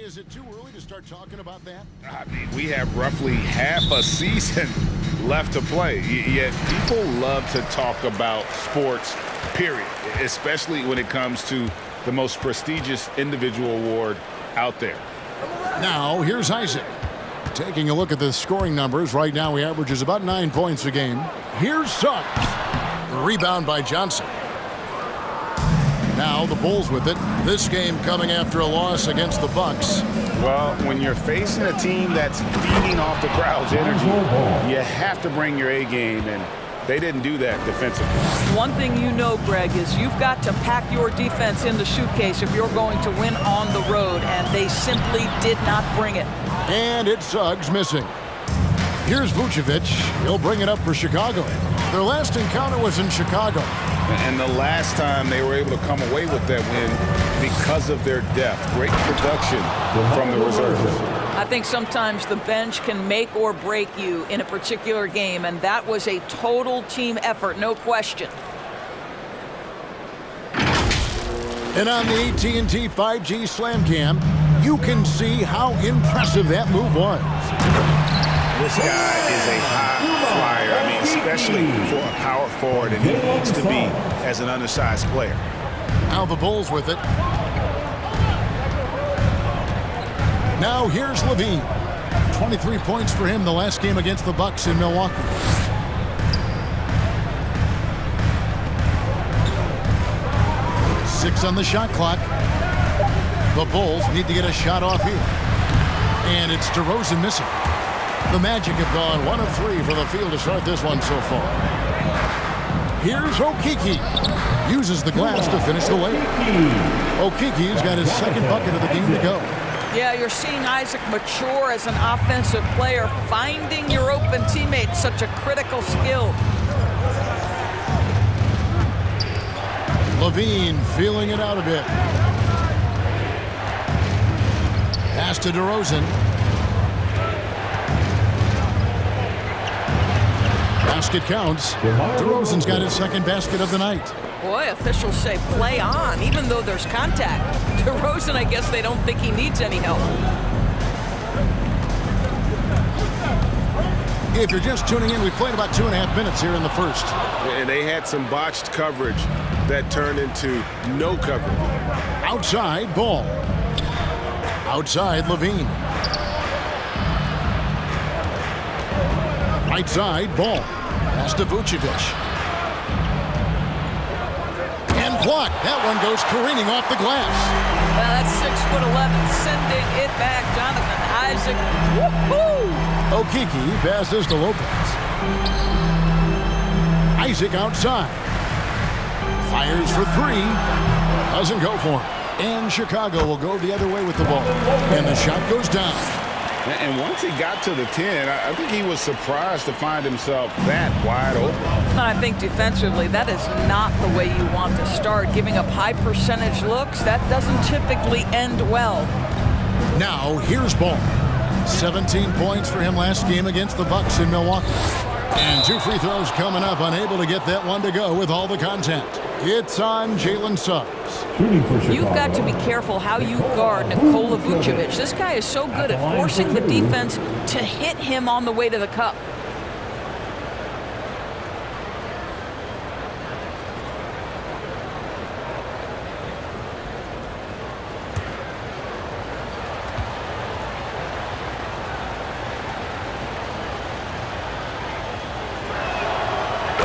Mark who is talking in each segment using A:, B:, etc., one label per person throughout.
A: is it too early to start talking about that?
B: I mean, we have roughly half a season left to play, yet people love to talk about sports, period, especially when it comes to the most prestigious individual award out there.
A: Now, here's Isaac. Taking a look at the scoring numbers, right now he averages about 9 points a game. Here's Suggs. The rebound by Johnson. Now the Bulls with it. This game coming after a loss against the Bucks.
B: Well, when you're facing a team that's feeding off the crowd's energy, you have to bring your A game, and they didn't do that defensively.
C: One thing you know, Greg, is you've got to pack your defense in the suitcase if you're going to win on the road, and they simply did not bring it.
A: And it's Suggs missing. Here's Vucevic. He'll bring it up for Chicago. Their last encounter was in Chicago.
B: And the last time they were able to come away with that win because of their depth. Great production from the reserves.
C: I think sometimes the bench can make or break you in a particular game, and that was a total team effort, no question.
A: And on the AT&T 5G Slam Cam, you can see how impressive that move was.
B: This guy is a high flyer. I mean, especially for a power forward, and he needs to be as an undersized player.
A: Now the Bulls with it. Now here's Levine. 23 points for him the last game against the Bucks in Milwaukee. Six on the shot clock. The Bulls need to get a shot off here. And it's DeRozan missing. The Magic have gone 1 of 3 for the field to start this one so far. Here's Okeke. Uses the glass to finish the layup. Okeke's got his second bucket of the game to go.
C: Yeah, you're seeing Isaac mature as an offensive player. Finding your open teammate, such a critical skill.
A: Levine feeling it out a bit. Pass to DeRozan. Basket counts. DeRozan's got his second basket of the night.
C: Boy, officials say play on, even though there's contact. DeRozan, I guess they don't think he needs any help.
A: If you're just tuning in, we played about 2.5 minutes here in the first.
B: And they had some botched coverage that turned into no coverage.
A: Outside, Ball. Outside, Levine. Right side, Ball. Pass to Vucevic. And blocked. That one goes careening off the glass.
C: Well, that's 6'11", sending it back. Jonathan Isaac. Woohoo!
A: Okeke passes to Lopez. Isaac outside. Fires for 3. Doesn't go for it. And Chicago will go the other way with the ball. And the shot goes down.
B: And once he got to the 10, I think he was surprised to find himself that wide open.
C: I think defensively, that is not the way you want to start. Giving up high percentage looks, that doesn't typically end well.
A: Now, here's Ball. 17 points for him last game against the Bucks in Milwaukee. And 2 free throws coming up, unable to get that one to go with all the contact. It's on Jalen Suggs.
C: You've got to be careful how you guard Nikola Vucevic. This guy is so good at forcing the defense to hit him on the way to the cup.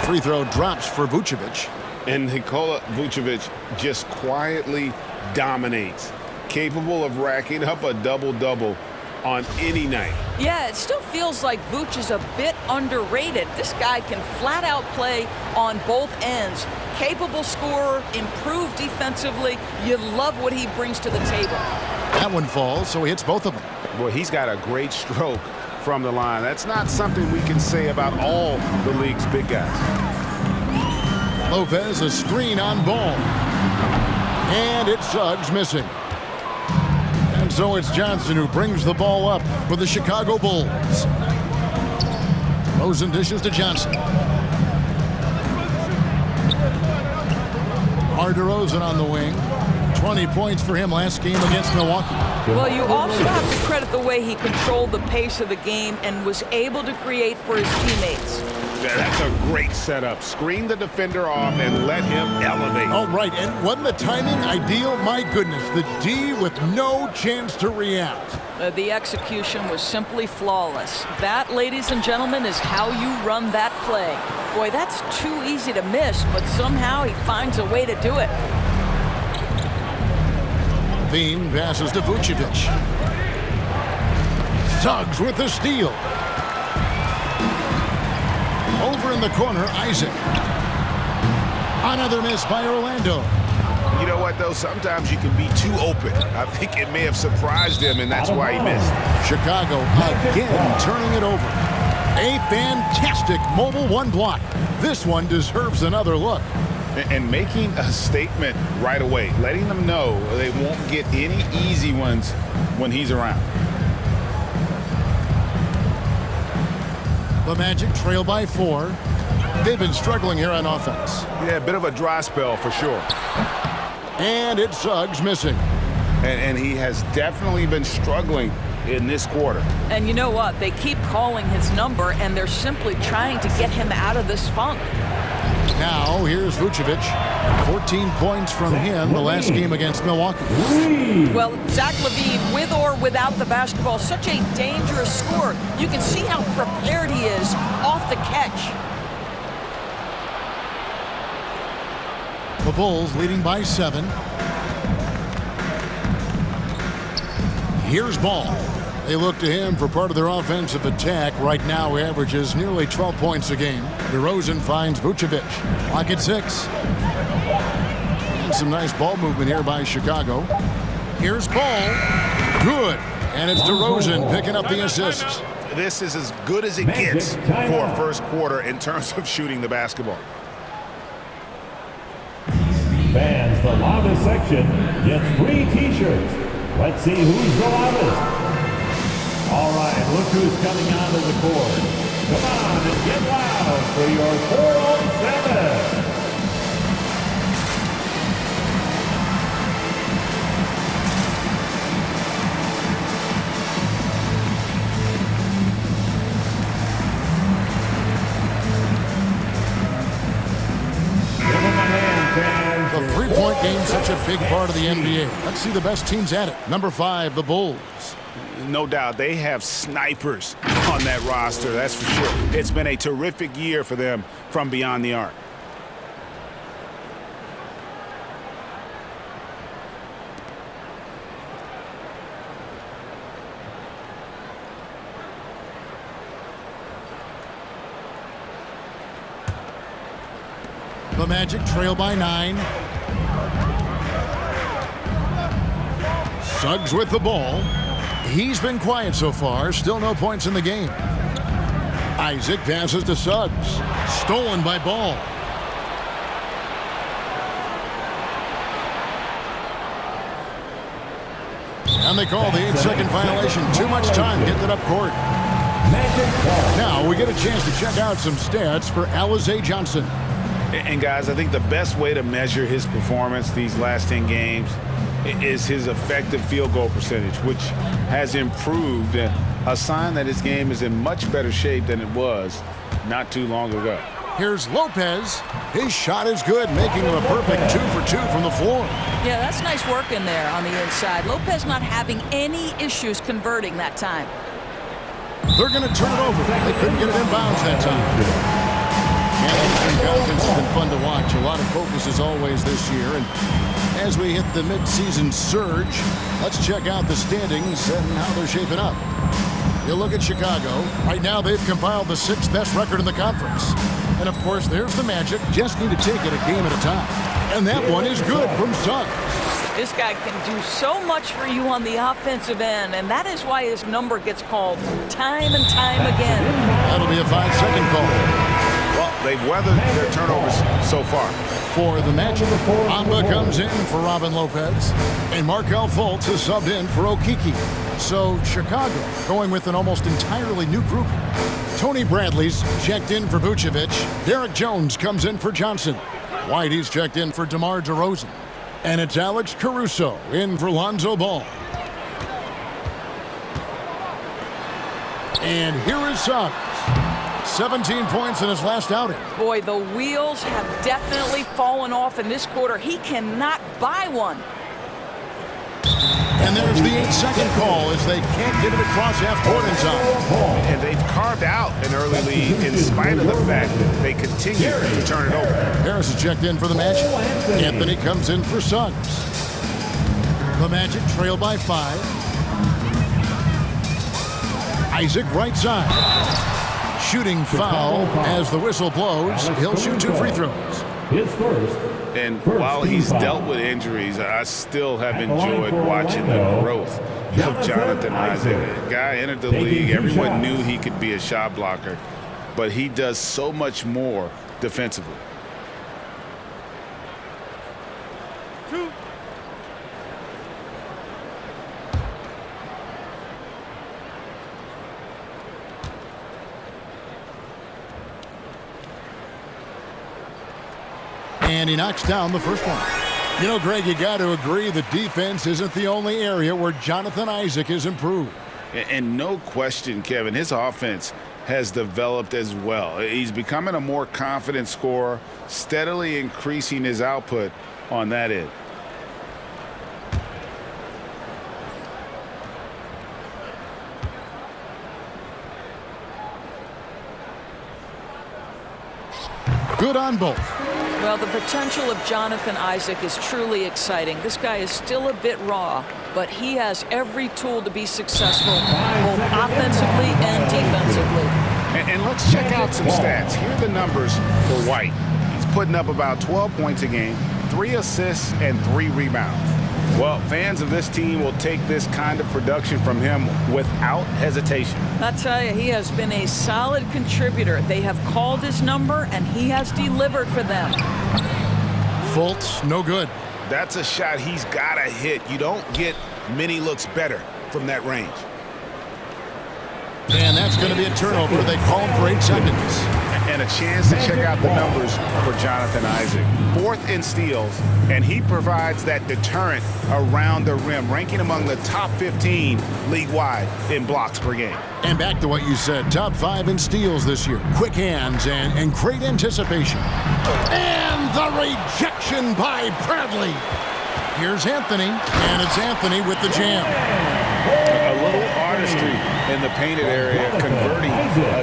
A: Free throw drops for Vucevic.
B: And Nikola Vucevic just quietly dominates, capable of racking up a double-double on any night.
C: Yeah, it still feels like Vooch is a bit underrated. This guy can flat out play on both ends. Capable scorer, improved defensively. You love what he brings to the table.
A: That one falls, so he hits both of them.
B: Boy, he's got a great stroke from the line. That's not something we can say about all the league's big guys.
A: Lopez, a screen on Ball. And it's Suggs missing. And so it's Johnson who brings the ball up for the Chicago Bulls. DeRozan dishes to Johnson. DeRozan on the wing. 20 points for him last game against Milwaukee.
C: Well, you also have to credit the way he controlled the pace of the game and was able to create for his teammates.
B: Yeah, that's a great setup. Screen the defender off and let him elevate.
A: All right, and wasn't the timing ideal? My goodness, the D with no chance to react.
C: The execution was simply flawless. That, ladies and gentlemen, is how you run that play. Boy, that's too easy to miss, but somehow he finds a way to do it.
A: Levine passes to Vucevic. Suggs with the steal. Over in the corner, Isaac. Another miss by Orlando.
B: You know what, though? Sometimes you can be too open. I think it may have surprised him, and that's why he missed.
A: Chicago again turning it over. A fantastic mobile one block. This one deserves another look.
B: And making a statement right away, letting them know they won't get any easy ones when he's around.
A: The Magic trail by 4. They've been struggling here on offense.
B: Yeah, a bit of a dry spell for sure.
A: And it's Suggs missing.
B: And he has definitely been struggling in this quarter.
C: And you know what? They keep calling his number, and they're simply trying to get him out of this funk.
A: Now, here's Vucevic. 14 points from him the last game against Milwaukee.
C: Well, Zach Levine, with or without the basketball, such a dangerous scorer. You can see how prepared he is off the catch.
A: The Bulls leading by 7. Here's Ball. They look to him for part of their offensive attack. Right now, he averages nearly 12 points a game. DeRozan finds Vucevic. Lock at 6. And some nice ball movement here by Chicago. Here's Ball. Good. And it's DeRozan picking up the assist.
B: This is as good as it gets for a first quarter in terms of shooting the basketball.
D: Fans, the loudest section gets free T-shirts. Let's see who's the loudest. All right, look who's coming onto the court. Come on and get loud for your 407.
A: The three-point game, such a big part of the NBA. Let's see the best teams at it. Number 5, the Bulls.
B: No doubt, they have snipers on that roster, that's for sure. It's been a terrific year for them from beyond the arc.
A: The Magic trail by 9. Suggs with the ball. He's been quiet so far. Still no points in the game. Isaac passes to Suggs. Stolen by Ball. And they call the 8-second violation. Too much time getting it up court. Now we get a chance to check out some stats for Alize Johnson.
B: And guys, I think the best way to measure his performance these last 10 games is his effective field goal percentage, which has improved, a sign that his game is in much better shape than it was not too long ago.
A: Here's Lopez. His shot is good, making him a perfect 2 for 2 from the floor.
C: Yeah, that's nice work in there on the inside. Lopez not having any issues converting that time.
A: They're going to turn it over. They couldn't get it in bounds that time. And Pelicans has been fun to watch. A lot of focus as always this year. And as we hit the midseason surge, let's check out the standings and how they're shaping up. You look at Chicago. Right now, they've compiled the 6th best record in the conference. And, of course, there's the Magic. Just need to take it a game at a time. And that one is good from Suggs.
C: This guy can do so much for you on the offensive end, and that is why his number gets called time and time again.
A: That'll be a 5-second call.
B: Well, they've weathered their turnovers so far.
A: For the Magic, Amba comes in for Robin Lopez, and Markelle Fultz is subbed in for Okeke. So Chicago going with an almost entirely new group. Tony Bradley's checked in for Vucevic. Derek Jones comes in for Johnson. Whitey's checked in for DeMar DeRozan. And it's Alex Caruso in for Lonzo Ball. And here is Suggs. 17 points in his last outing.
C: Boy, the wheels have definitely fallen off in this quarter. He cannot buy one.
A: And there's the 8-second call as they can't get it across half-court in time.
B: And they've carved out an early lead in spite of the fact that they continue to turn it over.
A: Harris is checked in for the Magic. Anthony comes in for Suggs. The Magic trail by 5. Isaac right side. Shooting foul as the whistle blows. He'll shoot 2 free throws.
D: His first.
B: And while he's dealt with injuries, I still have enjoyed watching the growth of Jonathan Isaac. The guy entered the league. Everyone knew he could be a shot blocker, but he does so much more defensively.
A: And he knocks down the first one. You know, Greg, you got to agree the defense isn't the only area where Jonathan Isaac has improved.
B: And no question, Kevin, his offense has developed as well. He's becoming a more confident scorer, steadily increasing his output on that end.
A: Good on both.
C: Well, the potential of Jonathan Isaac is truly exciting. This guy is still a bit raw, but he has every tool to be successful, both offensively and defensively.
B: And let's check out some stats. Here are the numbers for White. He's putting up about 12 points a game, 3 assists, and 3 rebounds. Well, fans of this team will take this kind of production from him without hesitation.
C: I tell you, he has been a solid contributor. They have called his number, and he has delivered for them.
A: Fultz, no good.
B: That's a shot he's got to hit. You don't get many looks better from that range.
A: And that's going to be a turnover. They call him for 8 seconds.
B: And a chance to check out the numbers for Jonathan Isaac. 4th in steals, and he provides that deterrent around the rim, ranking among the top 15 league-wide in blocks per game.
A: And back to what you said, top 5 in steals this year. Quick hands and great anticipation. And the rejection by Bradley. Here's Anthony, and it's Anthony with the jam.
B: A little artistry in the painted area, converting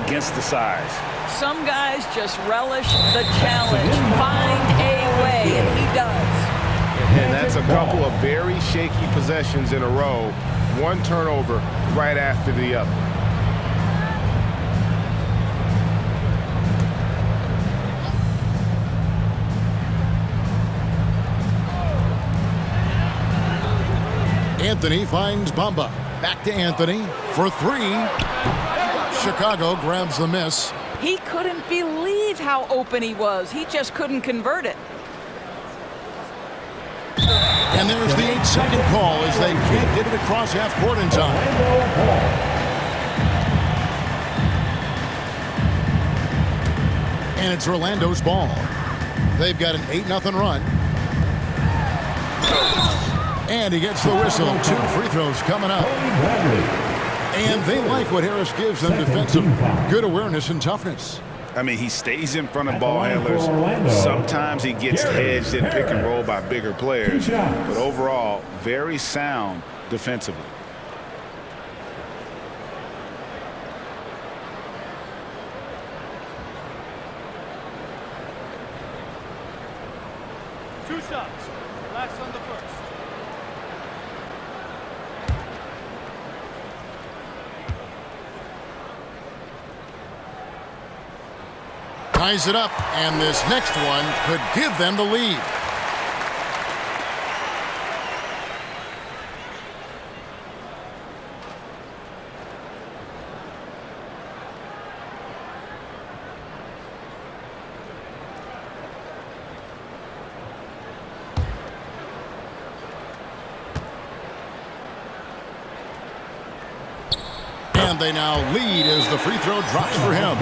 B: against the size.
C: Some guys just relish the challenge, find a way, and he does.
B: And that's a couple of very shaky possessions in a row. One turnover right after the other.
A: Anthony finds Bamba. Back to Anthony for 3. Chicago grabs the miss.
C: He couldn't believe how open he was. He just couldn't convert it.
A: And there's the 8-second call as they can't get it across half court in time. And it's Orlando's ball. They've got an 8-0 run. And he gets the whistle. 2 free throws coming up. And they like what Harris gives them defensively. Good awareness and toughness.
B: I mean, he stays in front of ball handlers. Sometimes he gets hedged in pick and roll by bigger players. But overall, very sound defensively.
E: Two shots. Last on the first.
A: Ties it up, and this next one could give them the lead. And they now lead as the free throw drops for him.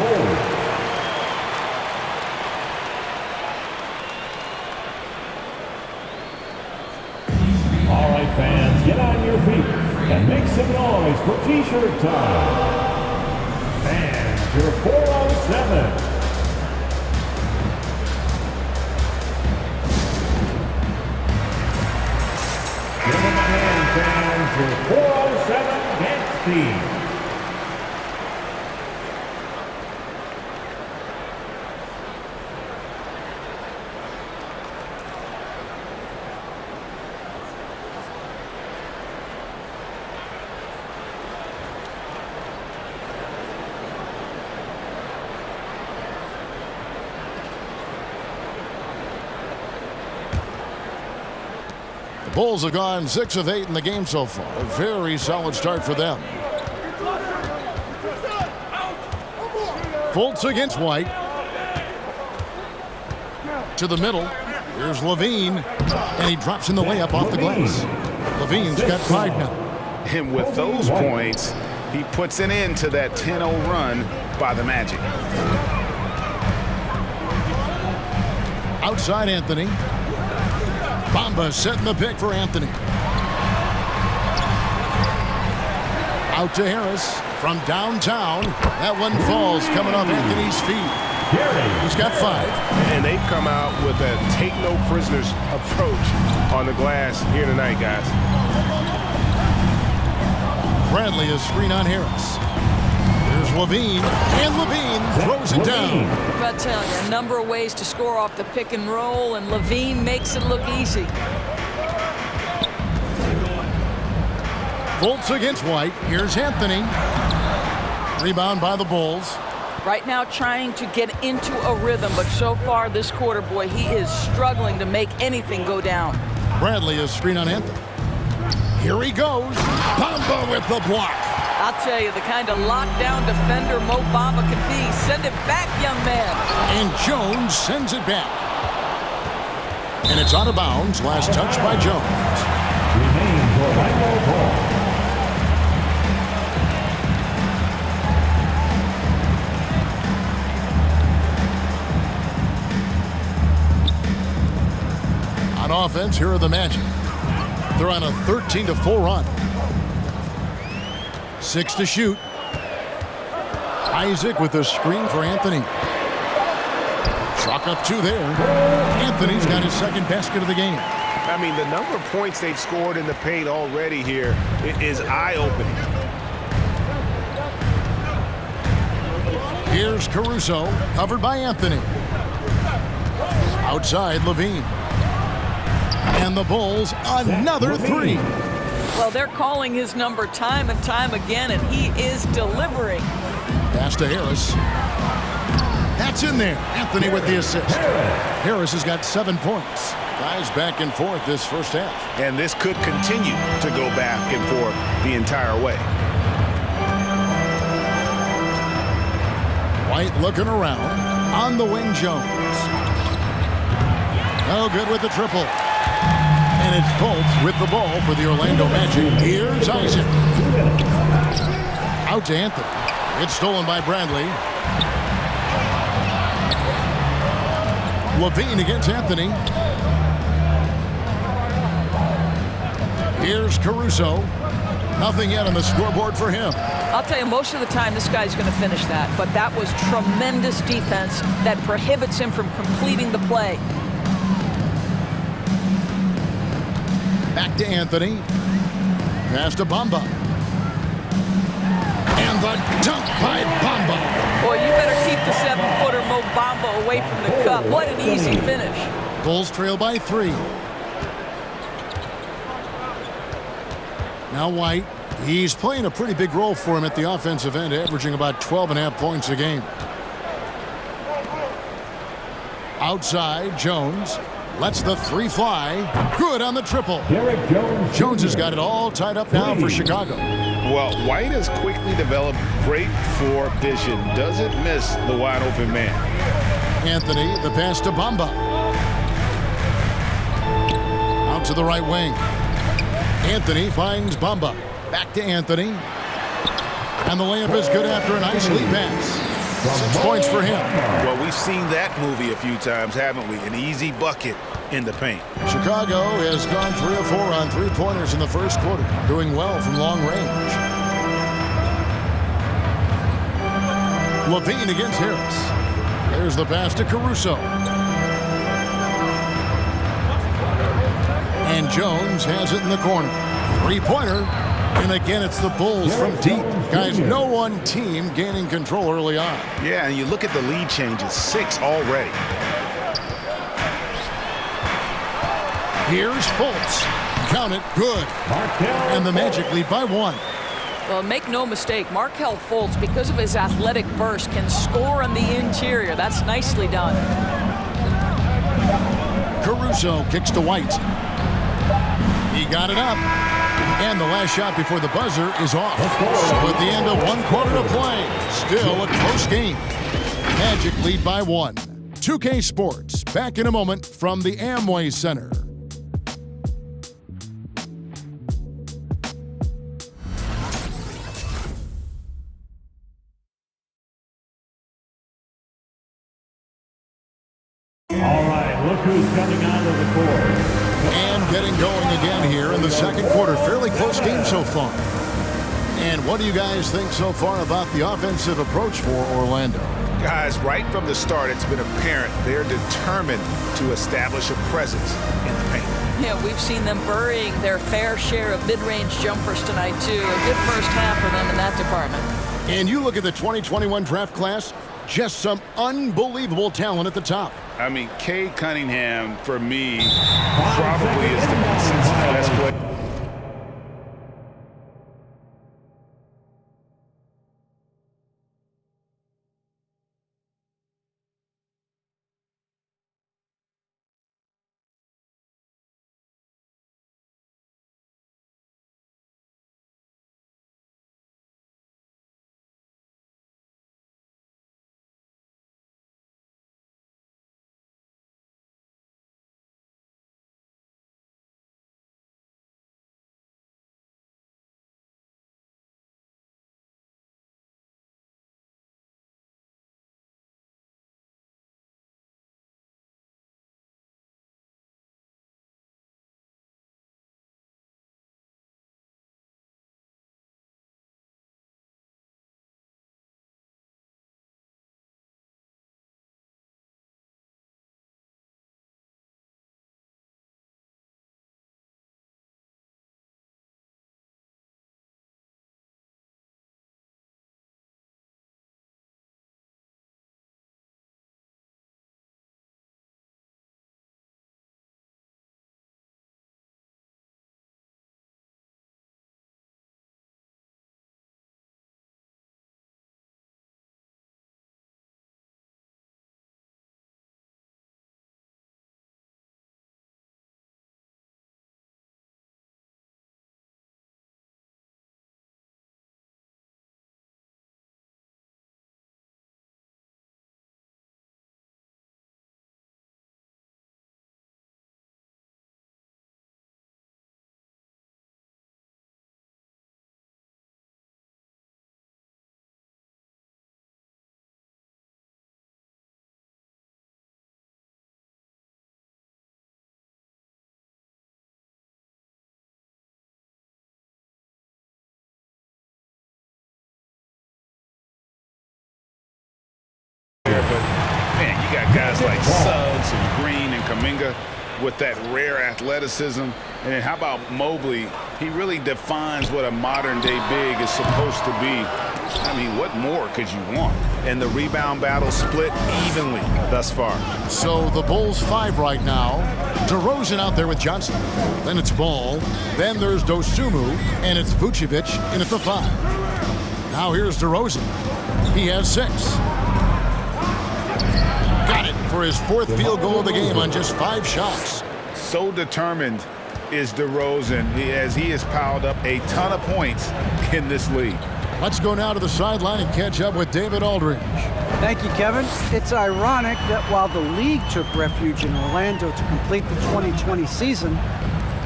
D: And make some noise for T-shirt time. Fans, your 407. Give them a hand, fans, your 407 dance team.
A: The Bulls have gone 6 of 8 in the game so far. A very solid start for them. Fultz against White. To the middle. Here's Levine. And he drops in the layup off the glass. Levine's got 5 now.
B: And with those points, he puts an end to that 10-0 run by the Magic.
A: Outside Anthony. Bamba setting the pick for Anthony. Out to Harris from downtown. That one falls coming off Anthony's feet. He's got 5.
F: And they've come out with a take no prisoners approach on the glass here tonight, guys.
A: Bradley is screen on Harris. Here's Levine, and Levine throws it down.
C: I'll tell you, a number of ways to score off the pick and roll, and Levine makes it look easy.
A: Fultz against White. Here's Anthony. Rebound by the Bulls.
C: Right now trying to get into a rhythm, but so far this quarter, boy, he is struggling to make anything go down.
A: Bradley is screen on Anthony. Here he goes. Bamba with the block.
C: I'll tell you, the kind of lockdown defender Mo Bamba can be. Send it back, young man.
A: And Jones sends it back. And it's out of bounds. Last touch by Jones.
D: Remains Orlando ball.
A: On offense, here are the Magic. They're on a 13-4 run. 6 to shoot. Isaac with a screen for Anthony. Chalk up 2 there. Anthony's got his second basket of the game.
F: I mean, the number of points they've scored in the paint already here is eye-opening.
A: Here's Caruso, covered by Anthony. Outside, Levine. And the Bulls, another 3.
C: Well, they're calling his number time and time again, and he is delivering.
A: Pass to Harris. That's in there. Anthony with the assist. Harris has got 7 points. Guys back and forth this first half.
B: And this could continue to go back and forth the entire way.
A: White looking around. On the wing, Jones. No good with the triple. And it's Fultz with the ball for the Orlando Magic. Here's Isaac. Out to Anthony. It's stolen by Bradley. Levine against Anthony. Here's Caruso. Nothing yet on the scoreboard for him.
C: I'll tell you, most of the time this guy's going to finish that, but that was tremendous defense that prohibits him from completing the play.
A: Back to Anthony. Pass to Bamba. And the dunk by Bamba.
C: Boy, you better keep the 7-footer Mo Bamba away from the cup. What an easy finish.
A: Bulls trail by 3. Now White. He's playing a pretty big role for him at the offensive end, averaging about 12.5 points a game. Outside, Jones. Lets the 3 fly. Good on the triple. Jones has got it all tied up now for Chicago.
B: Well, White has quickly developed great floor vision. Doesn't miss the wide open man.
A: Anthony, the pass to Bamba. Out to the right wing. Anthony finds Bamba. Back to Anthony. And the layup is good after a nice lead pass. 6 points for him.
B: Well, we've seen that movie a few times, haven't we? An easy bucket in the paint.
A: Chicago has gone 3 of 4 on three-pointers in the first quarter, doing well from long range. Levine against Harris. There's the pass to Caruso. And Jones has it in the corner. Three-pointer. And again, it's the Bulls from deep. Guys, no one team gaining control early on.
F: Yeah, and you look at the lead changes, 6 already.
A: Here's Fultz. Count it. Good. And the Magic lead by 1.
C: Well, make no mistake, Markelle Fultz, because of his athletic burst, can score on the interior. That's nicely done.
A: Caruso kicks to White. He got it up. And the last shot before the buzzer is off. So at the end of 1 quarter to play, still a close game. Magic lead by 1. 2K Sports, back in a moment from the Amway Center.
D: All right, look who's coming onto the court.
A: And getting going again here in the second quarter. Fairly close game so far. And what do you guys think so far about the offensive approach for Orlando?
F: Guys, right from the start, it's been apparent they're determined to establish a presence in the paint.
C: Yeah, we've seen them burying their fair share of mid-range jumpers tonight, too. A good first half for them in that department.
A: And you look at the 2021 draft class, just some unbelievable talent at the top.
B: I mean, Cade Cunningham, for me, probably is the consensus best player. But, man, you got guys like Suggs and Green and Kuminga with that rare athleticism. And then how about Mobley? He really defines what a modern-day big is supposed to be. I mean, what more could you want?
F: And the rebound battle split evenly thus far.
A: So the Bulls 5 right now. DeRozan out there with Johnson. Then it's Ball. Then there's Dosunmu. And it's Vucevic in at the 5. Now here's DeRozan. He has 6. Got it for his 4th field goal of the game on just 5 shots.
B: So determined is DeRozan as he has piled up a ton of points in this league.
A: Let's go now to the sideline and catch up with David Aldridge.
G: Thank you, Kevin. It's ironic that while the league took refuge in Orlando to complete the 2020 season,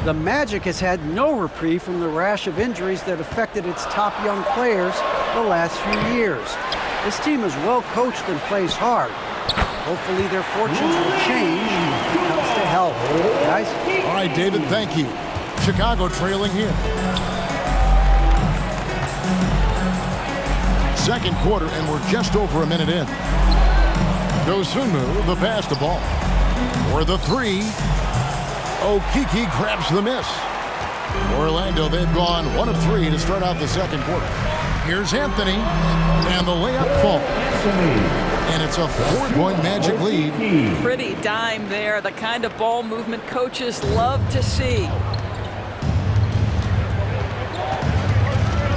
G: the Magic has had no reprieve from the rash of injuries that affected its top young players the last few years. This team is well coached and plays hard. Hopefully their fortunes will change when it comes to help, guys.
A: All right, David, thank you. Chicago trailing here. Second quarter, and we're just over a minute in. Dosunmu, the pass to ball. For the three. Okeke grabs the miss. Orlando, they've gone 1 of 3 to start out the second quarter. Here's Anthony, and the layup falls. And it's a 4-point Magic lead.
C: Pretty dime there, the kind of ball movement coaches love to see.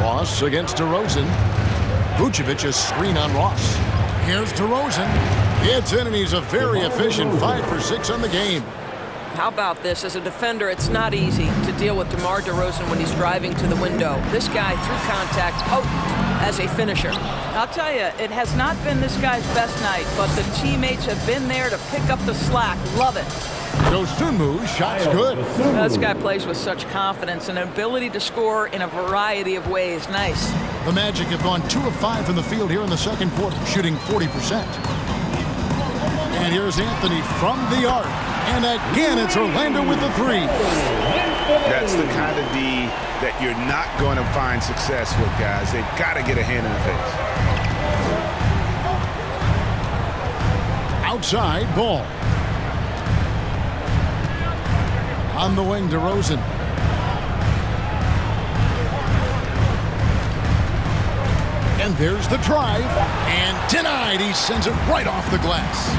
A: Ross against DeRozan. Vucevic's screen on Ross. Here's DeRozan. It's in, and he's a very efficient 5 for 6 on the game.
H: How about this? As a defender, it's not easy to deal with DeMar DeRozan when he's driving to the window. This guy, through contact, potent as a finisher.
C: I'll tell you, it has not been this guy's best night, but the teammates have been there to pick up the slack. Love it.
A: Dosunmu, shot's good.
C: This guy plays with such confidence and an ability to score in a variety of ways. Nice.
A: The Magic have gone 2 of 5 from the field here in the second quarter, shooting 40%. And here's Anthony from the arc. And again, it's Orlando with the 3.
F: That's the kind of D that you're not going to find success with, guys. They've got to get a hand in the face.
A: Outside ball. On the wing, DeRozan. And there's the drive. And denied. He sends it right off the glass.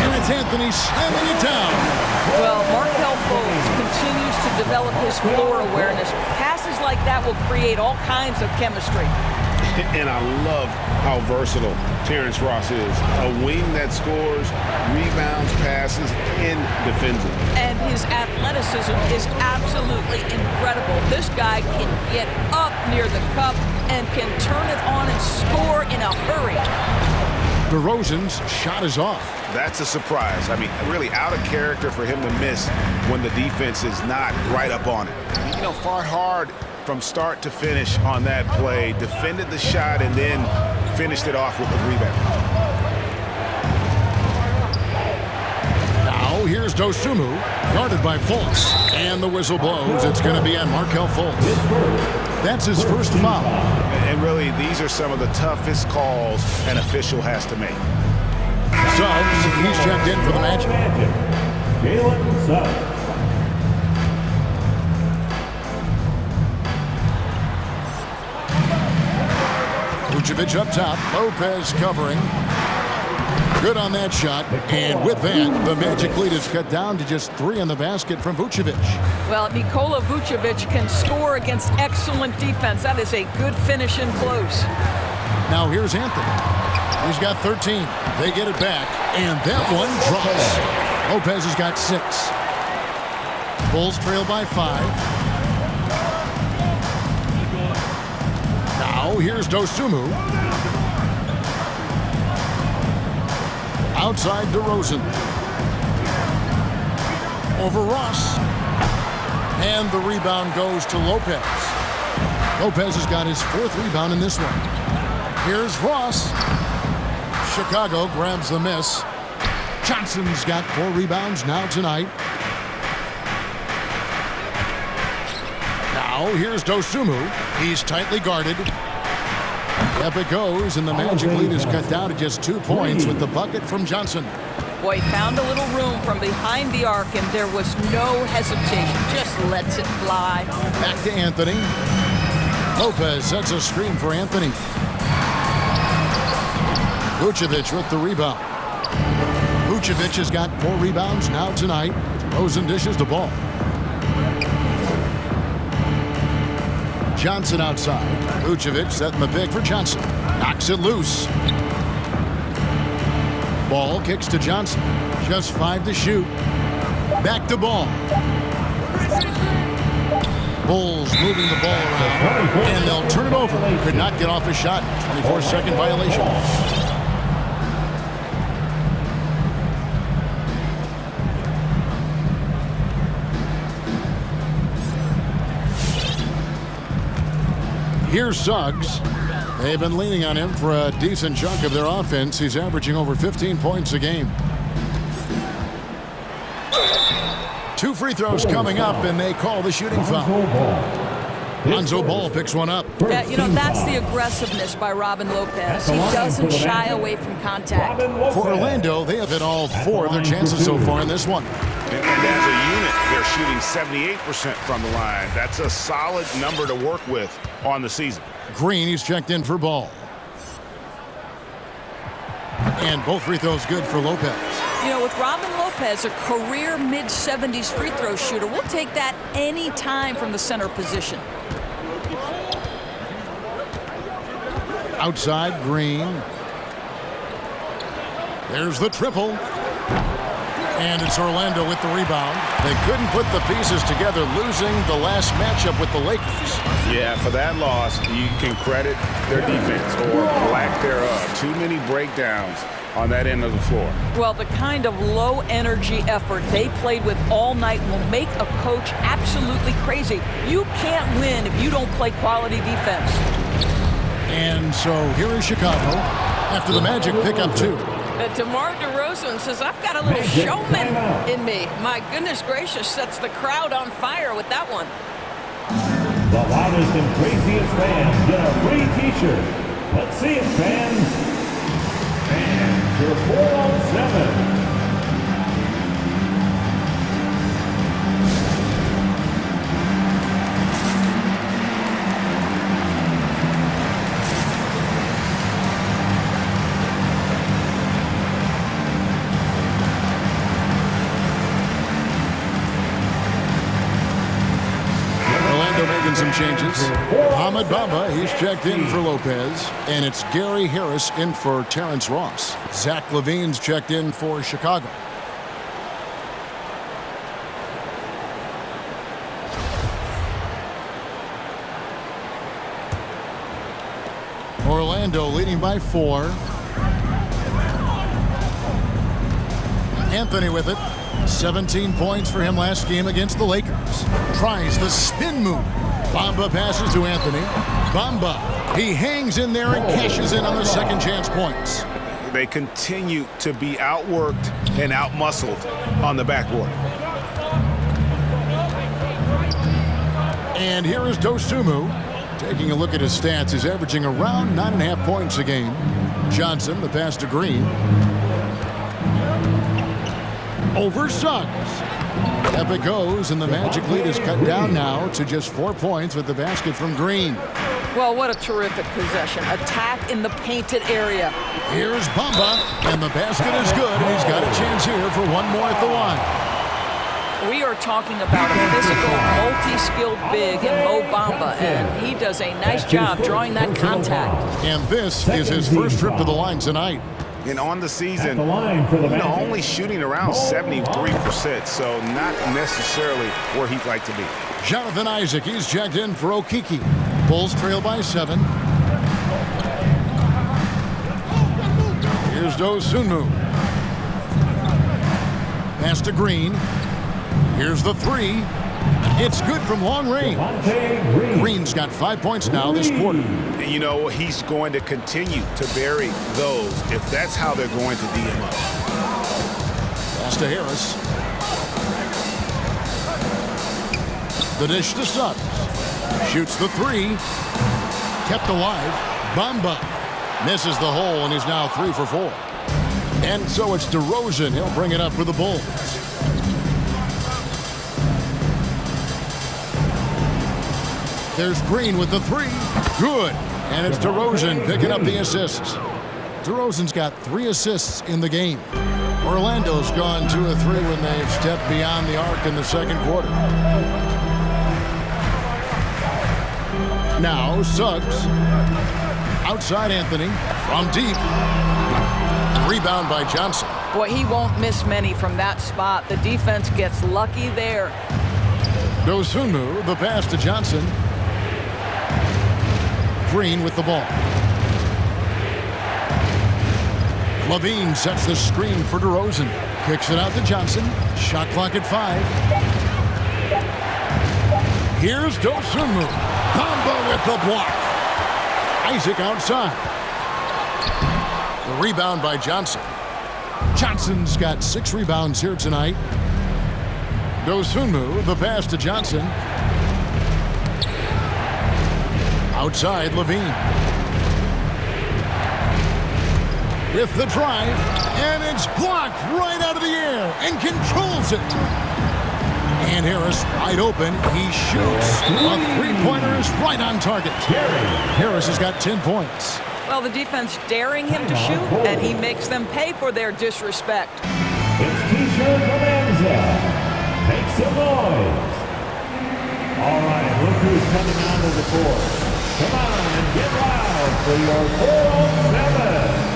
A: And it's Anthony slamming it down.
C: Well, Markelle Fultz continues to develop his floor awareness. Passes like that will create all kinds of chemistry.
B: And I love how versatile Terrence Ross is. A wing that scores, rebounds, passes, and defends it.
C: And his athleticism is absolutely incredible. This guy can get up near the cup and can turn it on and score in a hurry.
A: DeRozan's shot is off.
F: That's a surprise. I mean, really out of character for him to miss when the defense is not right up on it. You know, fought hard from start to finish on that play, defended the shot, and then finished it off with the rebound.
A: Now here's Dosunmu, guarded by Fultz. And the whistle blows. It's going to be on Markelle Fultz. That's his first foul.
F: And really, these are some of the toughest calls an official has to make.
A: Suggs, he's checked in for the Magic.
D: Jalen Suggs.
A: Vucevic up top. Lopez covering. Good on that shot. And with that, the Magic lead is cut down to just 3 on the basket from Vucevic.
C: Well, Nikola Vucevic can score against excellent defense. That is a good finish in close.
A: Now here's Anthony. He's got 13. They get it back, and that one drops. Lopez has got 6. Bulls trail by 5. Now here's Dosunmu. Outside DeRozan. Over Ross. And the rebound goes to Lopez. Lopez has got his 4th rebound in this one. Here's Ross. Chicago grabs the miss. Johnson's got 4 rebounds now tonight. Now here's Dosunmu. He's tightly guarded. Up it goes, and the Magic lead is cut down to just 2 points with the bucket from Johnson.
C: Boy, he found a little room from behind the arc, and there was no hesitation. Just lets it fly.
A: Back to Anthony. Lopez sets a screen for Anthony. Vucevic with the rebound. Vucevic has got 4 rebounds now tonight. DeRozan dishes the ball. Johnson outside. Vucevic setting the pick for Johnson. Knocks it loose. Ball kicks to Johnson. Just 5 to shoot. Back to Ball. Bulls moving the ball around. And they'll turn it over. Could not get off his shot. 24-second violation. Here's Suggs. They've been leaning on him for a decent chunk of their offense. He's averaging over 15 points a game. 2 free throws coming up, and they call the shooting foul. Lonzo Ball picks one up.
C: Yeah, you know, that's the aggressiveness by Robin Lopez. He doesn't shy away from contact.
A: For Orlando, they have hit all 4 of their chances so far in this one.
F: And as a unit, they're shooting 78% from the line. That's a solid number to work with on the season.
A: Green, he's checked in for Ball. And both free throws good for Lopez.
C: You know, with Robin Lopez, a career mid-70s free throw shooter, we'll take that any time from the center position.
A: Outside, Green. There's the triple. And it's Orlando with the rebound. They couldn't put the pieces together, losing the last matchup with the Lakers.
F: Yeah, for that loss, you can credit their defense or lack thereof. Too many breakdowns on that end of the floor.
C: Well, the kind of low-energy effort they played with all night will make a coach absolutely crazy. You can't win if you don't play quality defense.
A: And so here is Chicago after the Magic pick up 2.
H: DeMar DeRozan says, I've got a little showman in me. My goodness gracious, sets the crowd on fire with that one.
D: The loudest and craziest fans get a free t-shirt. Let's see it, fans. And your 4-on-7.
A: Some changes. Mohamed Bamba, he's checked in for Lopez. And it's Gary Harris in for Terrence Ross. Zach Levine's checked in for Chicago. Orlando leading by 4. Anthony with it. 17 points for him last game against the Lakers. Tries the spin move. Bamba passes to Anthony. Bamba, he hangs in there and cashes in on the second chance points.
F: They continue to be outworked and outmuscled on the backboard.
A: And here is Dosunmu. Taking a look at his stats, he's averaging around 9.5 points a game. Johnson, the pass to Green. Over Suggs. Up it goes, and the Magic lead is cut down now to just 4 points with the basket from Green.
C: Well, what a terrific possession. Attack in the painted area.
A: Here's Bamba, and the basket is good, and he's got a chance here for one more at the line.
C: We are talking about a physical, multi-skilled big in Mo Bamba, and he does a nice job drawing that contact.
A: And this is his first trip to the line tonight.
F: And on the season, only shooting around 73%, so not necessarily where he'd like to be.
A: Jonathan Isaac, he's checked in for Okiki. Bulls trail by 7. Here's Dosunmu. Pass to Green. Here's the 3. It's good from long range. Green's got 5 points now this quarter.
F: You know, he's going to continue to bury those if that's how they're going to D him up.
A: Pass to Harris. The dish to Suggs. Shoots the 3. Kept alive. Bamba misses the hole, and he's now 3 for 4. And so it's DeRozan. He'll bring it up for the Bulls. There's Green with the 3. Good. And it's DeRozan picking up the assists. DeRozan's got 3 assists in the game. Orlando's gone 2 of 3 when they've stepped beyond the arc in the second quarter. Now Suggs. Outside Anthony. From deep. Rebound by Johnson.
C: Boy, he won't miss many from that spot. The defense gets lucky there.
A: Dosunmu, the pass to Johnson. Green with the ball. Levine sets the screen for DeRozan. Kicks it out to Johnson. Shot clock at 5. Here's Dosunmu. Bamba with the block. Isaac outside. The rebound by Johnson. Johnson's got 6 rebounds here tonight. Dosunmu, the pass to Johnson. Outside, Levine. With the drive, and it's blocked right out of the air and controls it. And Harris wide open. He shoots. A three-pointer is right on target. Harris has got 10 points.
C: Well, the defense daring him to shoot, and he makes them pay for their disrespect.
D: It's T-shirt Bonanza. Make some noise. All right, look who's coming onto the court. Come on and get loud for your 4-on-7.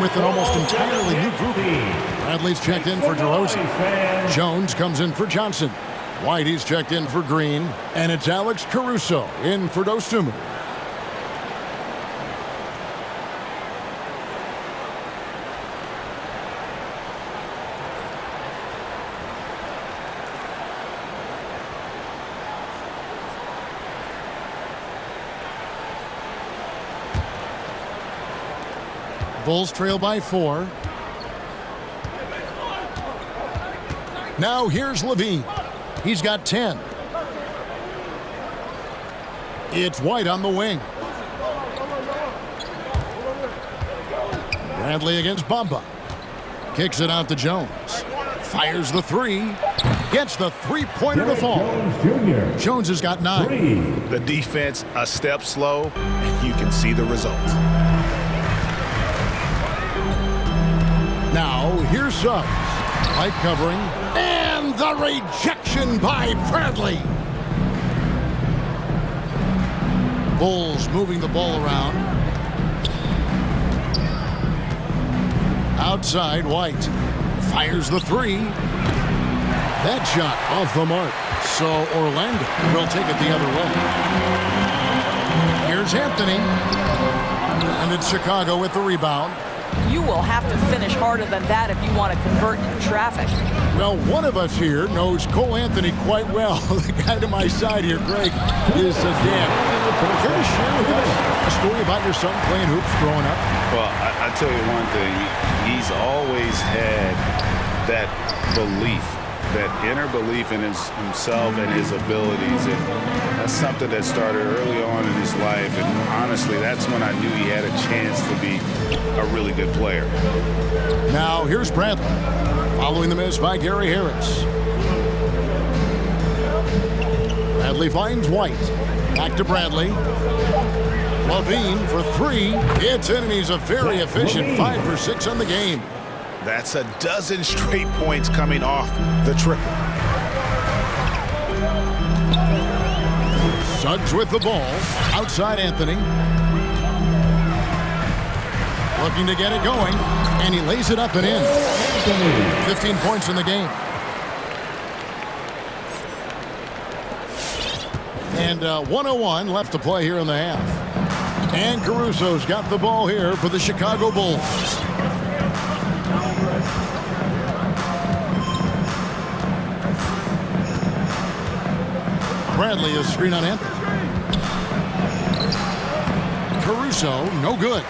A: With an almost entirely new group. Bradley's checked in for DeRozan. Jones comes in for Johnson. Whitey's checked in for Green. And it's Alex Caruso in for Dosunmu. Bulls trail by 4. Now here's Levine. He's got 10. It's White on the wing. Bradley against Bamba. Kicks it out to Jones. Fires the three. Gets the three-pointer to fall. Jones has got 9.
F: The defense a step slow, and you can see the results.
A: Now, here's Suggs. Light covering. And the rejection by Bradley. Bulls moving the ball around. Outside, White. Fires the three. That shot off the mark. So Orlando will take it the other way. Here's Anthony. And it's Chicago with the rebound.
C: You will have to finish harder than that if you want to convert in traffic.
A: Well, one of us here knows Cole Anthony quite well. The guy to my side here, Greg, is a dad. Can you share with us a story about your son playing hoops growing up?
F: Well, I tell you one thing. He's always had that belief, that inner belief in himself and his abilities. And that's something that started early on in his life. And honestly, that's when I knew he had a chance to be a really good player.
A: Now, here's Bradley. Following the miss by Gary Harris. Bradley finds White. Back to Bradley. Levine for three. It's in, and he's a very efficient 5 for 6 on the game.
F: That's a dozen straight points coming off the triple.
A: Suggs with the ball. Outside Anthony. Looking to get it going. And he lays it up and in. 15 points in the game. And 1:01 left to play here in the half. And Caruso's got the ball here for the Chicago Bulls. Bradley is screen on Anthony. Caruso, no good.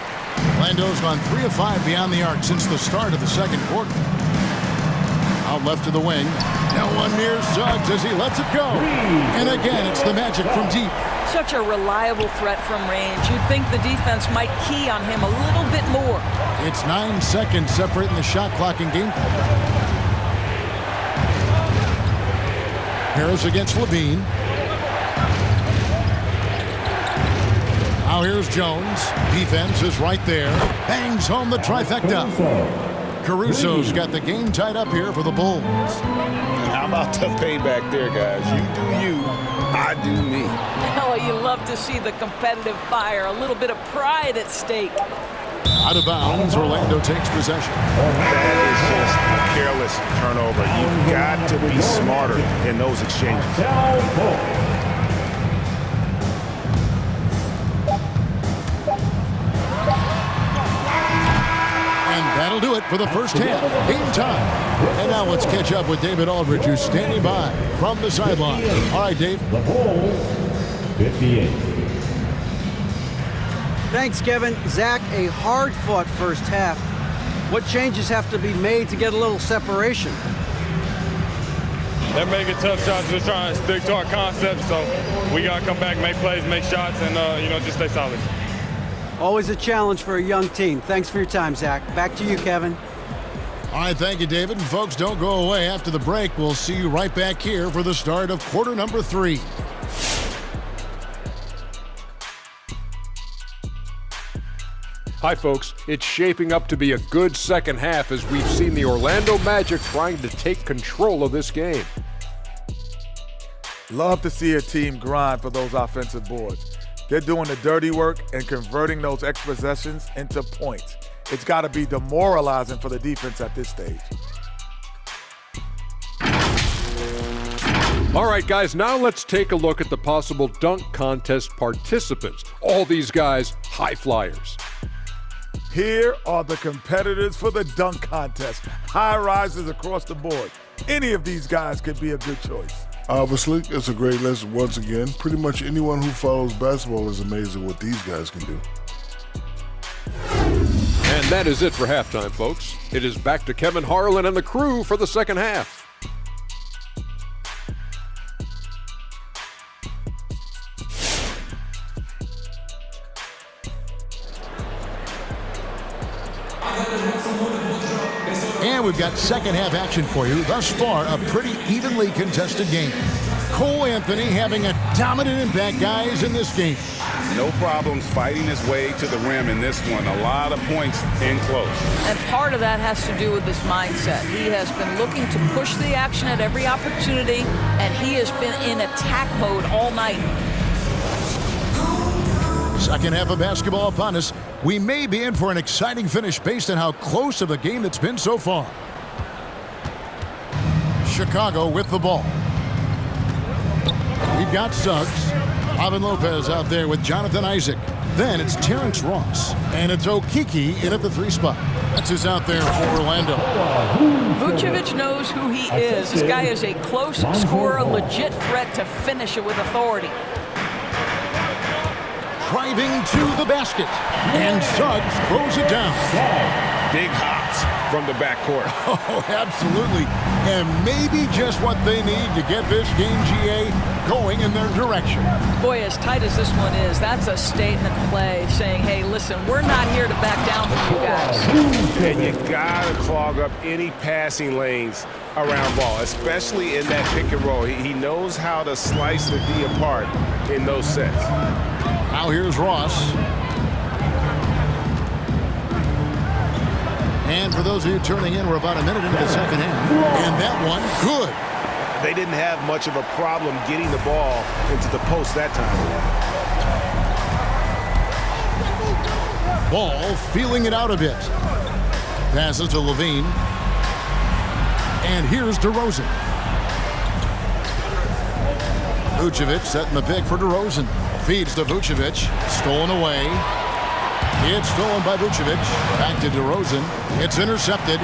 A: Orlando's gone 3 of 5 beyond the arc since the start of the second quarter. Out left to the wing. No one near Suggs as he lets it go. And again, it's the Magic from deep.
C: Such a reliable threat from range. You'd think the defense might key on him a little bit more.
A: It's 9 seconds separating the shot clock and game clock. Harris against Levine. Now here's Jones. Defense is right there. Bangs home the trifecta. Caruso's got the game tied up here for the Bulls.
B: And how about the payback there, guys? You do you, I do me.
C: Oh, you love to see the competitive fire. A little bit of pride at stake.
A: Out of bounds, Orlando takes possession.
F: That is just a careless turnover. You've got to be smarter in those exchanges.
A: That'll do it for the first half. Game time. And now let's catch up with David Aldridge, who's standing by from the sideline. All right, Dave.
D: The Bulls, 58.
G: Thanks, Kevin. Zach, a hard-fought first half. What changes have to be made to get a little separation?
E: They're making tough shots. We're trying to stick to our concept, so we got to come back, make plays, make shots, and, just stay solid.
G: Always a challenge for a young team. Thanks for your time, Zach. Back to you, Kevin.
A: All right, thank you, David. And folks, don't go away. After the break, we'll see you right back here for the start of quarter number 3.
I: Hi, folks. It's shaping up to be a good second half as we've seen the Orlando Magic trying to take control of this game.
J: Love to see a team grind for those offensive boards. They're doing the dirty work and converting those extra possessions into points. It's got to be demoralizing for the defense at this stage.
I: All right, guys, now let's take a look at the possible dunk contest participants. All these guys, high flyers.
J: Here are the competitors for the dunk contest. High risers across the board. Any of these guys could be a good choice.
K: Obviously, it's a great lesson once again. Pretty much anyone who follows basketball is amazed at what these guys can do.
I: And that is it for halftime, folks. It is back to Kevin Harlan and the crew for the second half.
A: And we've got second half action for you. Thus far, a pretty evenly contested game. Cole Anthony having a dominant impact, guys, in this game.
B: No problems fighting his way to the rim in this one. A lot of points in close.
C: And part of that has to do with his mindset. He has been looking to push the action at every opportunity, and he has been in attack mode all night.
A: Second half of basketball upon us. We may be in for an exciting finish based on how close of a game it's been so far. Chicago with the ball. We've got Suggs. Robin Lopez out there with Jonathan Isaac. Then it's Terrence Ross. And it's Okeke in at the 3 spot. That's who's out there for Orlando.
C: Vucevic knows who he is. This guy is a close scorer, a legit threat to finish it with authority.
A: Driving to the basket. And Suggs throws it down.
B: Big hops from the backcourt.
A: Oh, absolutely. And maybe just what they need to get this game, GA, going in their direction.
C: Boy, as tight as this one is, that's a statement play saying, hey, listen, we're not here to back down from you guys.
F: And you gotta clog up any passing lanes around ball, especially in that pick and roll. He knows how to slice the D apart in those sets.
A: Now here's Ross. And for those of you turning in, we're about a minute into the second half. And that one, good.
F: They didn't have much of a problem getting the ball into the post that time.
A: Ball feeling it out a bit. Passes to Levine. And here's DeRozan. Vucevic setting the pick for DeRozan. Feeds to Vucevic. Stolen away. It's stolen by Vucevic. Back to DeRozan. It's intercepted.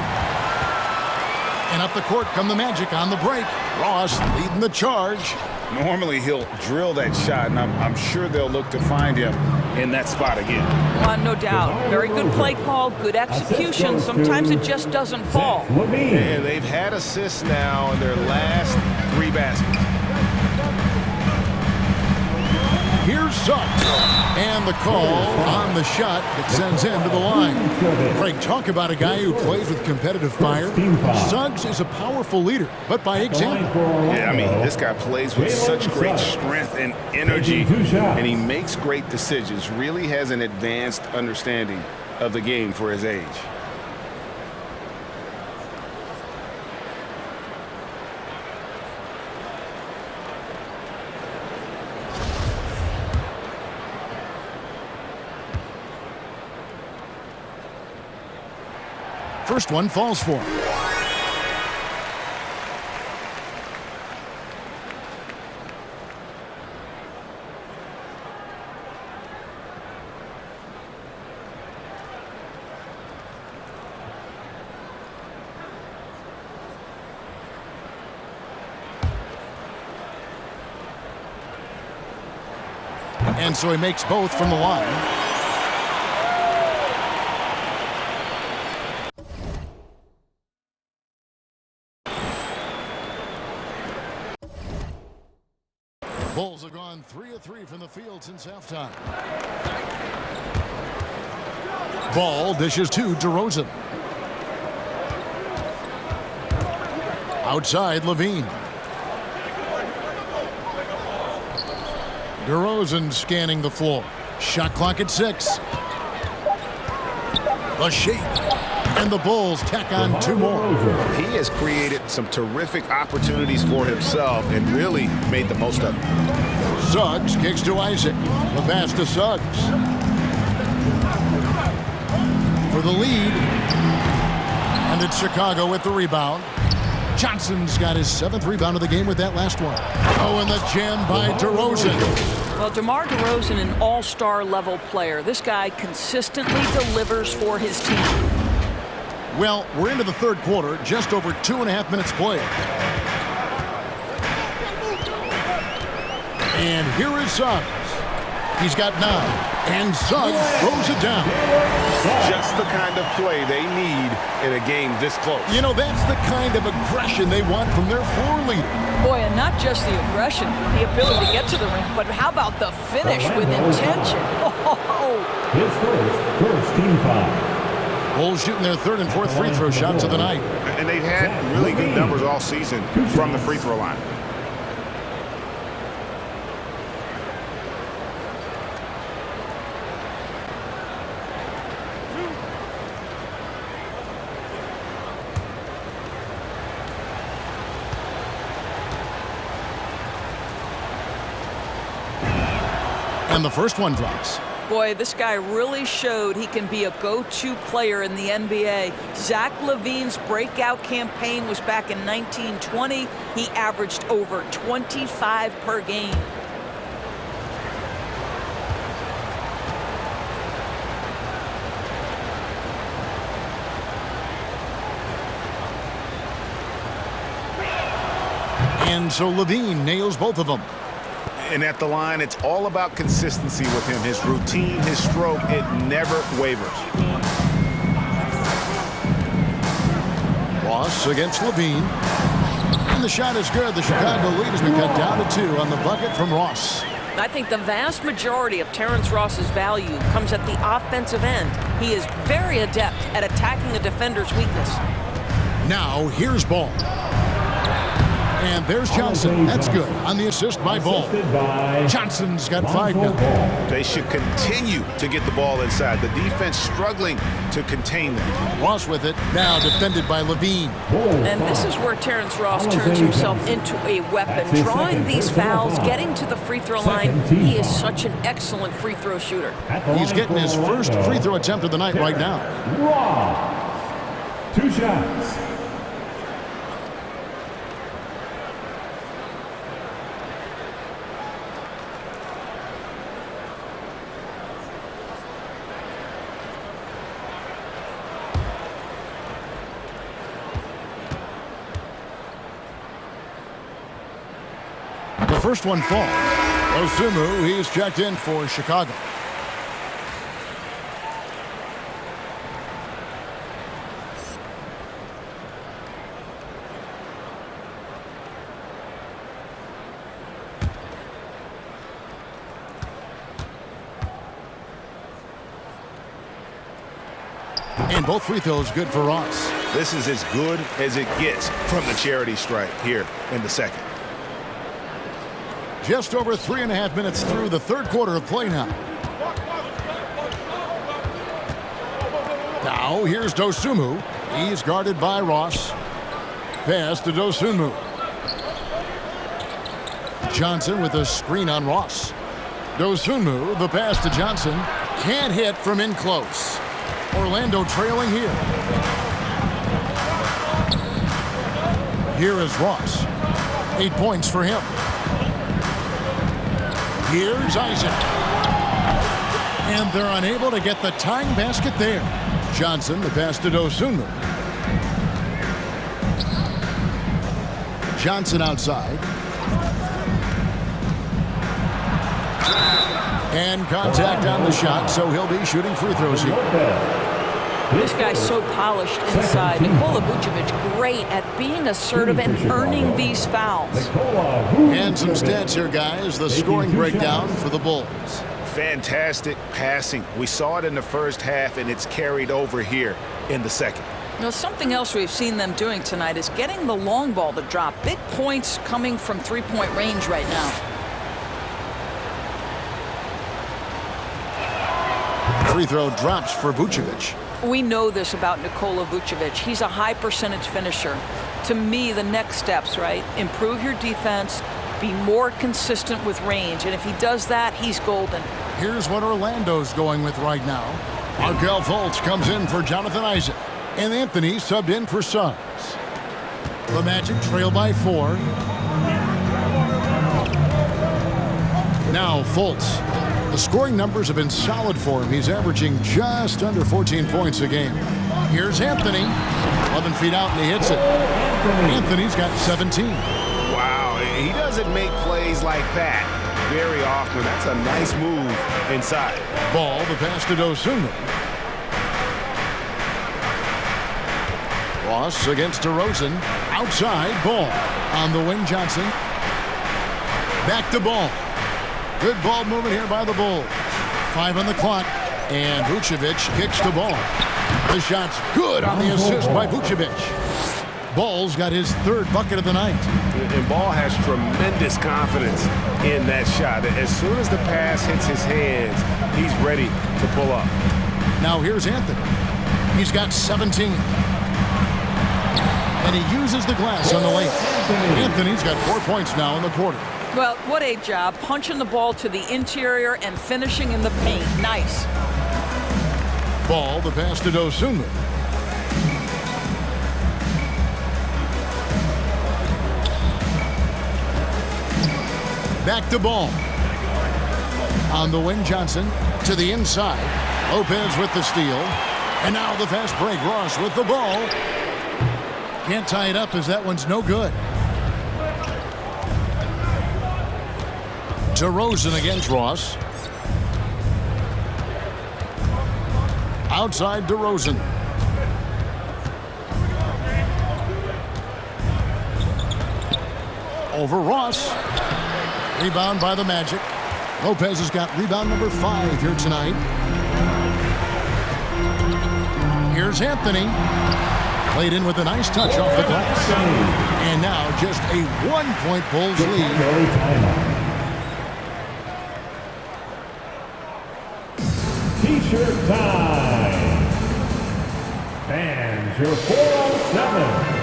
A: And up the court come the Magic on the break. Ross leading the charge.
B: Normally he'll drill that shot, and I'm sure they'll look to find him in that spot again.
C: No doubt. Very good play call, good execution. Sometimes it just doesn't fall.
F: And they've had assists now in their last 3 baskets.
A: Here's Suggs. And the call on the shot that sends him to the line. Craig, talk about a guy who plays with competitive fire. Suggs is a powerful leader, but by example.
B: Yeah, I mean, this guy plays with such great strength and energy, and he makes great decisions. Really has an advanced understanding of the game for his age.
A: First one falls for him. And so he makes both from the line. Bulls have gone 3 of 3 from the field since halftime. Ball dishes to DeRozan. Outside, Levine. DeRozan scanning the floor. Shot clock at 6. The shake. And the Bulls tack on 2 more.
F: He has created some terrific opportunities for himself and really made the most of it.
A: Suggs kicks to Isaac. The pass to Suggs. For the lead. And it's Chicago with the rebound. Johnson's got his 7th rebound of the game with that last one. Oh, and the jam by DeRozan.
H: Well, DeMar DeRozan, an all-star level player. This guy consistently delivers for his team.
A: Well, we're into the third quarter, just over 2.5 minutes played. And here is Suggs. He's got 9. And Suggs throws it down.
B: Just the kind of play they need in a game this close.
A: You know, that's the kind of aggression they want from their floor leader.
C: Boy, and not just the aggression, the ability to get to the rim, but how about the finish with intention? Oh.
D: His first team foul.
A: Bulls shooting their 3rd and 4th free throw shots of the night.
F: And they've had really good numbers all season from the free throw line.
A: And the first one drops.
C: Boy, this guy really showed he can be a go-to player in the NBA. Zach Levine's breakout campaign was back in 1920. He averaged over 25 per game.
A: And so Levine nails both of them.
F: And at the line, it's all about consistency with him. His routine, his stroke, it never wavers.
A: Ross against Levine. And the shot is good. The Chicago lead has been cut down to 2 on the bucket from Ross.
H: I think the vast majority of Terrence Ross's value comes at the offensive end. He is very adept at attacking a defender's weakness.
A: Now, here's Ball. And there's Johnson. That's good on the assist by Ball. Johnson's got 5 now.
F: They should continue to get the ball inside. The defense struggling to contain them.
A: Ross with it. Now defended by Levine.
H: And this is where Terrence Ross turns himself into a weapon. Drawing these fouls, getting to the free throw line. He is such an excellent free throw shooter.
A: He's getting his first free throw attempt of the night right now.
D: Ross. 2 shots.
A: The first one falls. Osumu, he's checked in for Chicago. And both free throws good for Ross.
F: This is as good as it gets from the charity stripe here in the second.
A: Just over 3.5 minutes through the third quarter of play now. Now here's Dosunmu. He's guarded by Ross. Pass to Dosunmu. Johnson with a screen on Ross. Dosunmu, the pass to Johnson. Can't hit from in close. Orlando trailing here. Here is Ross. 8 points for him. Here's Isaac. And they're unable to get the tying basket there. Johnson, the pass to Dosunmu. Johnson outside. And contact on the shot, so he'll be shooting free throws here.
C: This guy's so polished inside. Nikola Vucevic, great at being assertive and earning these fouls.
A: And some stats here, guys. The scoring breakdown for the Bulls.
F: Fantastic passing. We saw it in the first half, and it's carried over here in the second.
C: Now, something else we've seen them doing tonight is getting the long ball to drop. Big points coming from three-point range right now.
A: Free throw drops for Vucevic.
C: We know this about Nikola Vucevic. He's a high percentage finisher. To me, the next steps, right? Improve your defense, be more consistent with range, and if he does that, he's golden.
A: Here's what Orlando's going with right now. Markelle Fultz comes in for Jonathan Isaac, and Anthony subbed in for Suggs. The Magic trail by 4. Now Fultz. The scoring numbers have been solid for him. He's averaging just under 14 points a game. Here's Anthony. 11 feet out, and he hits it. Anthony's got 17.
F: Wow, he doesn't make plays like that very often. That's a nice move inside.
A: Ball, the pass to Dosunmu. Ross against DeRozan. Outside, Ball. On the wing, Johnson. Back to Ball. Good ball movement here by the Bulls. 5 on the clock, and Vucevic kicks the ball. The shot's good on the assist by Vucevic. Ball's got his third bucket of the night.
F: And Ball has tremendous confidence in that shot. As soon as the pass hits his hands, he's ready to pull up.
A: Now here's Anthony. He's got 17. And he uses the glass on the lane. Anthony's got 4 points now in the quarter.
C: Well, what a job. Punching the ball to the interior and finishing in the paint. Nice.
A: Ball, the pass to Dosunmu. Back to Ball. On the wing, Johnson to the inside. Lopez with the steal. And now the fast break. Ross with the ball. Can't tie it up as that one's no good. DeRozan against Ross. Outside DeRozan. Over Ross. Rebound by the Magic. Lopez has got rebound number 5 here tonight. Here's Anthony. Played in with a nice touch off the glass. And now just a 1-point Bulls lead.
D: T-shirt time. Fans, your 4-on-7.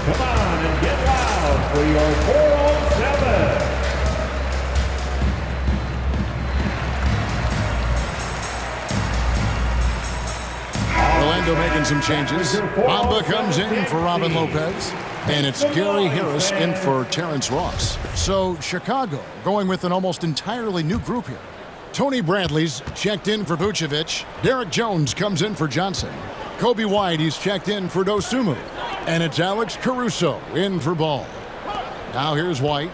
D: Come on and get loud for your 407.
A: Orlando making some changes. Bamba comes in for Robin Lopez. And it's Gary Harris in for Terrence Ross. So Chicago going with an almost entirely new group here. Tony Bradley's checked in for Vucevic. Derek Jones comes in for Johnson. Kobe White, he's checked in for Dosunmu. And it's Alex Caruso in for Ball. Now here's White.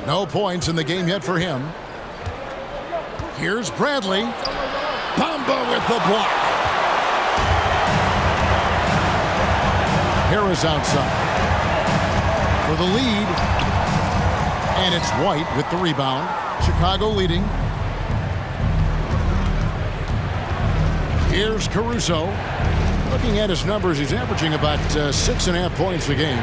A: No points in the game yet for him. Here's Bradley. Bamba with the block. Harris outside for the lead. And it's White with the rebound. Chicago leading. Here's Caruso. Looking at his numbers, he's averaging about 6.5 points a game.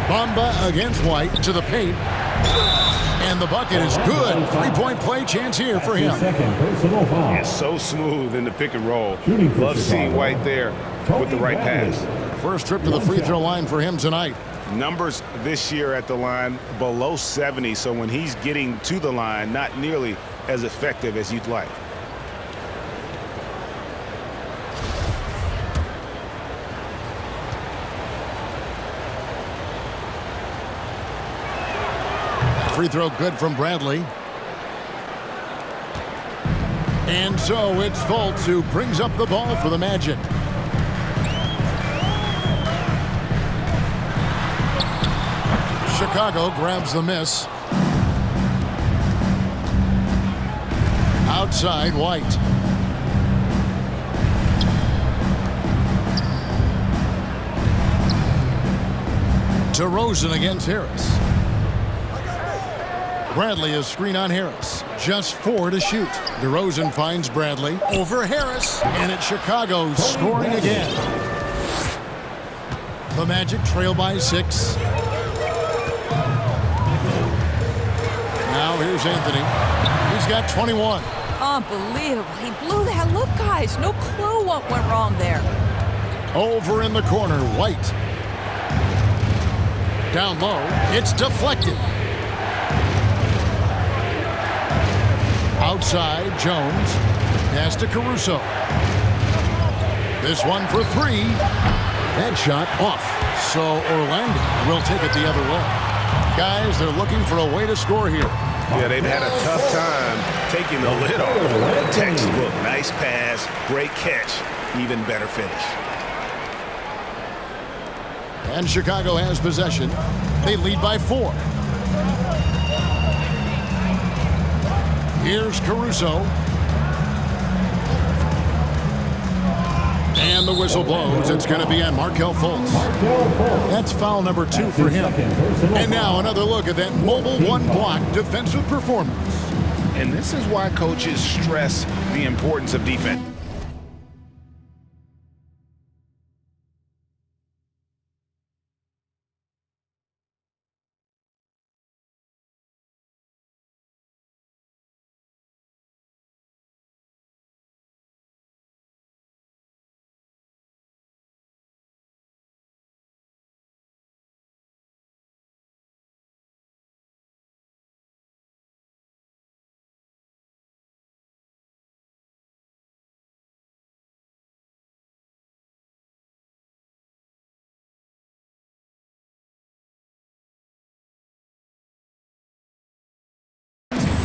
A: Bamba against White to the paint. And the bucket is good. Three-point play chance here for him.
B: It's so smooth in the pick and roll. Love seeing White there with the right pass.
A: First trip to the free throw line for him tonight.
F: Numbers this year at the line below 70, so when he's getting to the line, not nearly as effective as you'd like.
A: Free throw good from Bradley. And so it's Fultz who brings up the ball for the Magic. Chicago grabs the miss. Outside, White. DeRozan against Harris. Bradley is screen on Harris. Just 4 to shoot. DeRozan finds Bradley over Harris. And it's Chicago scoring again. The Magic trail by 6. Now here's Anthony. He's got 21.
C: Unbelievable. He blew that. Look, guys, no clue what went wrong there.
A: Over in the corner, White. Down low, it's deflected. Outside, Jones. Pass to Caruso. This one for 3. That shot off. So Orlando will take it the other way. Guys, they're looking for a way to score here.
F: Yeah, they've had a tough time taking the lid off. Textbook, nice pass, great catch, even better finish.
A: And Chicago has possession. They lead by 4. Here's Caruso. And the whistle blows. It's going to be on Markelle Fultz. That's foul number 2 for him. And now another look at that mobile one-block defensive performance.
F: And this is why coaches stress the importance of defense.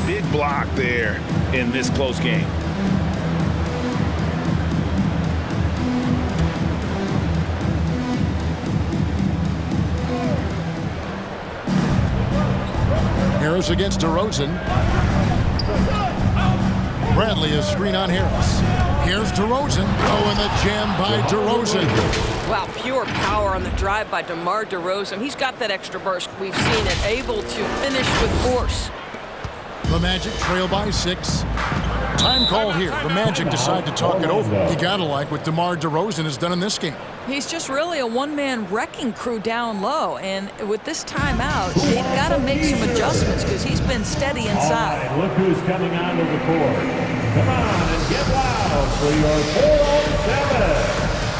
F: Big block there in this close game.
A: Harris against DeRozan. Bradley is screen on Harris. Here's DeRozan. Oh, and the jam by DeRozan.
H: Wow, pure power on the drive by DeMar DeRozan. He's got that extra burst. We've seen it, able to finish with force.
A: The Magic trail by 6. Time call here. The Magic decide to talk it over. You gotta like what DeMar DeRozan has done in this game.
C: He's just really a one-man wrecking crew down low. And with this timeout, they've got to make some adjustments because he's been steady inside.
D: All right, look who's coming onto the court. Come on and get loud for your 407.